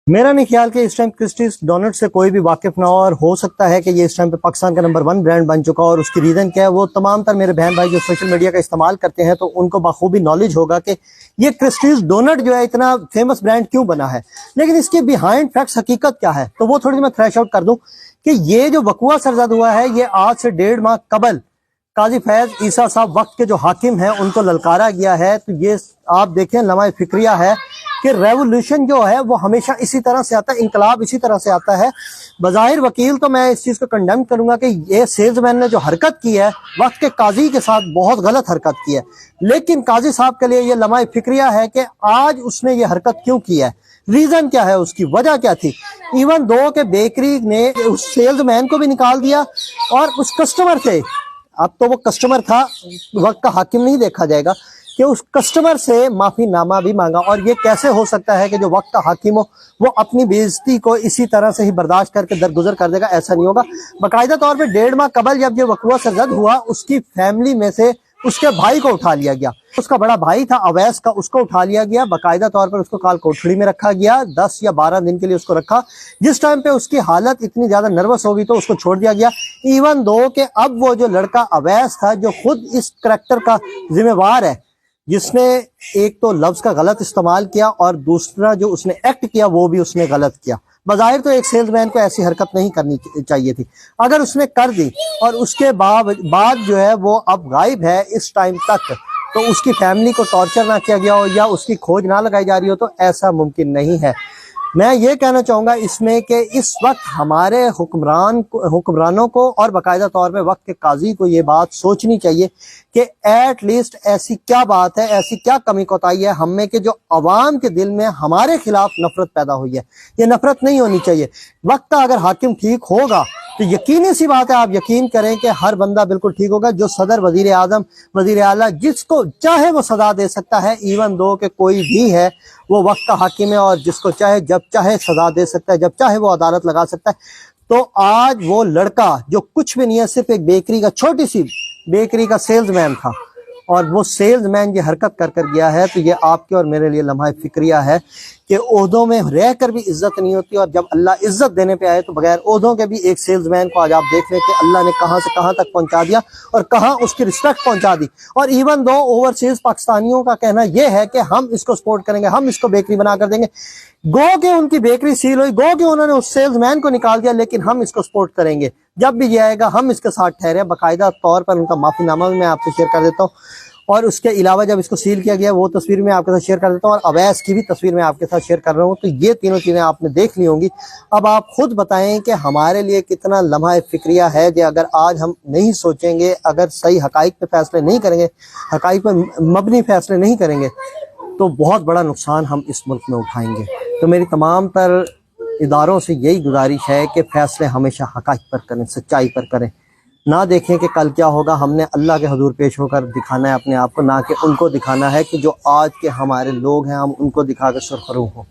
میرا نہیں خیال کہ اس ٹائم کرسٹیز ڈونٹ سے کوئی بھی واقف نہ ہو، اور ہو سکتا ہے کہ یہ اس ٹائم پہ پاکستان کا نمبر 1 برانڈ بن چکا ہو، اور اس کی ریزن کیا ہے وہ تمام تر میرے بہن بھائی جو سوشل میڈیا کا استعمال کرتے ہیں تو ان کو بخوبی نالج ہوگا کہ یہ کرسٹیز ڈونٹ جو ہے اتنا فیمس برانڈ کیوں بنا ہے، لیکن اس کے بیہائنڈ فیکٹس حقیقت کیا ہے تو وہ تھوڑی سی میں تھریش آؤٹ کر دوں کہ یہ جو وقوع سرزد ہوا ہے یہ آج سے 1.5 ماہ قبل قاضی فیض عیسیٰ صاحب وقت کے جو حاکم ہیں ان کو للکارا گیا ہے۔ تو یہ آپ دیکھیں لمحہ فکریہ ہے کہ ریولوشن جو ہے وہ ہمیشہ اسی طرح سے آتا ہے، انقلاب اسی طرح سے آتا ہے۔ بظاہر وکیل تو میں اس چیز کو کنڈیم کروں گا کہ یہ سیلز مین نے جو حرکت کی ہے وقت کے قاضی کے ساتھ بہت غلط حرکت کی ہے، لیکن قاضی صاحب کے لیے یہ لمحہ فکریہ ہے کہ آج اس نے یہ حرکت کیوں کی ہے، ریزن کیا ہے، اس کی وجہ کیا تھی۔ ایون دو کہ بیکری نے اس سیلز مین کو بھی نکال دیا اور اس کسٹمر سے، اب تو وہ کسٹمر تھا، وقت کا حاکم نہیں دیکھا جائے گا، کہ اس کسٹمر سے معافی نامہ بھی مانگا۔ اور یہ کیسے ہو سکتا ہے کہ جو وقت کا حاکم ہو وہ اپنی بے عزتی کو اسی طرح سے ہی برداشت کر کے درگزر کر دے گا؟ ایسا نہیں ہوگا۔ باقاعدہ طور پہ 1.5 ماہ قبل جب یہ وقوع سرزد ہوا اس کی فیملی میں سے اس کے بھائی کو اٹھا لیا گیا، اس کا بڑا بھائی تھا اویس کا، اس کو اٹھا لیا گیا، باقاعدہ طور پر اس کو کال کوٹڑی میں رکھا گیا، 10 یا 12 دن کے لیے اس کو رکھا۔ جس ٹائم پہ اس کی حالت اتنی زیادہ نروس ہوگی تو اس کو چھوڑ دیا گیا۔ ایون دو کہ اب وہ جو لڑکا اویس تھا جو خود اس کریکٹر کا ذمہ وار ہے، جس نے ایک تو لفظ کا غلط استعمال کیا اور دوسرا جو اس نے ایکٹ کیا وہ بھی اس نے غلط کیا۔ بظاہر تو ایک سیلز مین کو ایسی حرکت نہیں کرنی چاہیے تھی، اگر اس نے کر دی اور اس کے بعد جو ہے وہ اب غائب ہے اس ٹائم تک، تو اس کی فیملی کو ٹارچر نہ کیا گیا ہو یا اس کی کھوج نہ لگائی جا رہی ہو تو ایسا ممکن نہیں ہے۔ میں یہ کہنا چاہوں گا اس میں کہ اس وقت ہمارے حکمرانوں کو اور باقاعدہ طور پہ وقت کے قاضی کو یہ بات سوچنی چاہیے کہ ایٹ لیسٹ ایسی کیا بات ہے، ایسی کیا کمی کوتاہی ہے ہم میں کہ جو عوام کے دل میں ہمارے خلاف نفرت پیدا ہوئی ہے۔ یہ نفرت نہیں ہونی چاہیے۔ وقت کا اگر حاکم ٹھیک ہوگا تو یقینی سی بات ہے، آپ یقین کریں کہ ہر بندہ بالکل ٹھیک ہوگا۔ جو صدر، وزیر اعظم، وزیر اعلیٰ، جس کو چاہے وہ سزا دے سکتا ہے، ایون دو کہ کوئی بھی ہے وہ وقت کا حاکم ہے اور جس کو چاہے جب چاہے سزا دے سکتا ہے، جب چاہے وہ عدالت لگا سکتا ہے۔ تو آج وہ لڑکا جو کچھ بھی نہیں ہے، صرف ایک بیکری کا، چھوٹی سی بیکری کا سیلز مین تھا، اور وہ سیلز مین یہ حرکت کر گیا ہے، تو یہ آپ کے اور میرے لیے لمحہ فکریہ ہے کہ عہدوں میں رہ کر بھی عزت نہیں ہوتی، اور جب اللہ عزت دینے پہ آئے تو بغیر عہدوں کے بھی ایک سیلز مین کو آج آپ دیکھ لیں کہ اللہ نے کہاں سے کہاں تک پہنچا دیا اور کہاں اس کی رسپیکٹ پہنچا دی۔ اور ایون دو اوورسیز پاکستانیوں کا کہنا یہ ہے کہ ہم اس کو سپورٹ کریں گے، ہم اس کو بیکری بنا کر دیں گے، گو کہ ان کی بیکری سیل ہوئی، گو کہ انہوں نے اس سیلز مین کو نکال دیا، لیکن ہم اس کو سپورٹ کریں گے، جب بھی یہ آئے گا ہم اس کے ساتھ ٹھہرے۔ باقاعدہ طور پر ان کا معافی نامہ بھی میں آپ سے شیئر کر دیتا ہوں، اور اس کے علاوہ جب اس کو سیل کیا گیا وہ تصویر میں آپ کے ساتھ شیئر کر دیتا ہوں، اور اویس کی بھی تصویر میں آپ کے ساتھ شیئر کر رہا ہوں۔ تو یہ تینوں چیزیں آپ نے دیکھ لی ہوں گی۔ اب آپ خود بتائیں کہ ہمارے لیے کتنا لمحہ فکریہ ہے کہ اگر آج ہم نہیں سوچیں گے، اگر صحیح حقائق پہ فیصلے نہیں کریں گے، حقائق پہ مبنی فیصلے نہیں کریں گے، تو بہت بڑا نقصان ہم اس ملک میں اٹھائیں گے۔ تو میری تمام تر اداروں سے یہی گزارش ہے کہ فیصلے ہمیشہ حقائق پر کریں، سچائی پر کریں، نہ دیکھیں کہ کل کیا ہوگا۔ ہم نے اللہ کے حضور پیش ہو کر دکھانا ہے اپنے آپ کو، نہ کہ ان کو دکھانا ہے کہ جو آج کے ہمارے لوگ ہیں ہم ان کو دکھا کر سرخرو ہوں۔